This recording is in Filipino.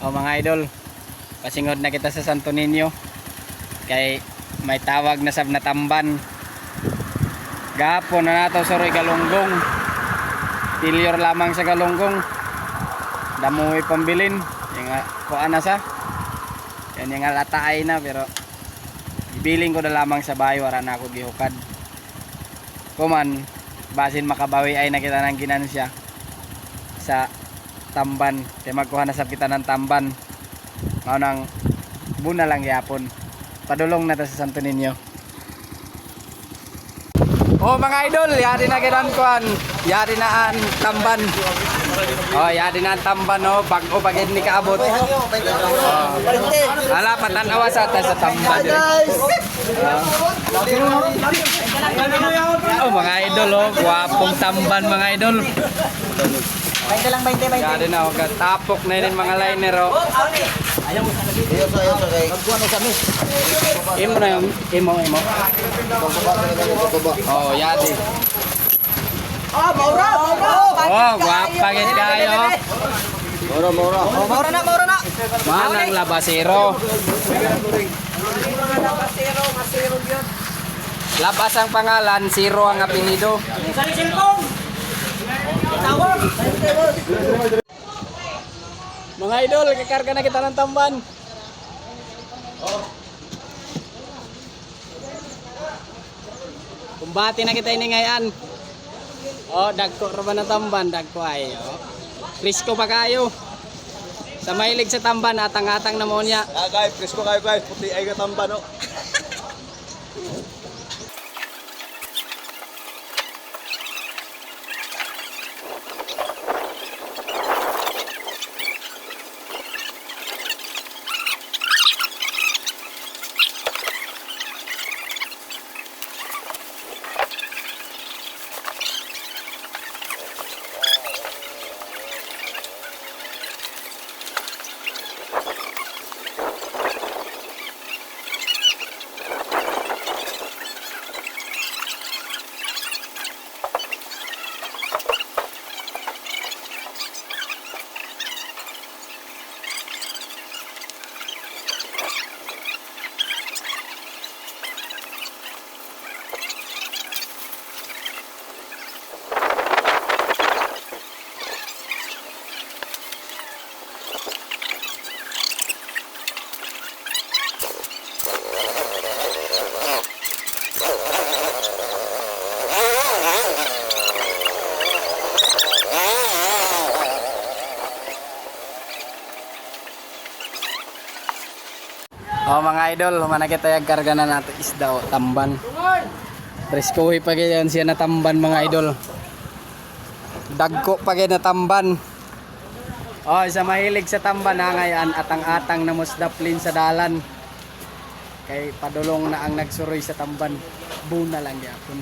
O mga idol, pasingod na kita sa Santo Niño. Kay may tawag na sab na tamban. Gapon na nato suroy galunggong. Tilyor lamang sa galunggong. Damuhi pambilin. Yung kuan na sa. Yan yung lataay na pero ibiling ko na lamang sa bayo wala na ako gihukad. Kuman basin makabawi ay nakita ng ginansya sa tamban. Kaya magkuha na sa kita ng tamban. Mao nang buna lang yapon. Padulong na ta sa Santo Niño. Oh mga idol, yari na kinan kuan. Yari na ang tamban. Oh, yari na ang tamban no, bago pagid ni kaabot. Ala patanawa sa ta sa tamban. Oh mga idol oh, gwapong tamban mga idol. 20 lang, 20. Yari na og tapok na rin mga liner oh. Ayaw sa kay. Magkuha na sa mis. Imo na yung imo. Oh, yadi. Ah, maura. Oh, gwapa gid kayo. Maura. Oh, maura na. Manang labasero. Masiro yun. Labas ang pangalan, zero ang apelyido. Sali cellphone. Tawag. Mga idol, kakarga na kita ng tamban. Kumbati na kita iningayan. Oh, dagko ra ba na tamban, dagko ay. Oh. Presko pa kayo. Sa mahilig sa tamban, atang-atang na mo niya. Guys, presko kayo guys, puti ay katamba no. Oh mga idol, humana kita yung karga na natin isda o tamban. Preskohi pa ganyan siya na tamban mga idol. Dagko pa ganyan na tamban. Oh, isa mahilig sa tamban ha ngayon atang-atang na musdaplin sa dalan. Kay padulong na ang nagsuroy sa tamban. Buna lang yapon.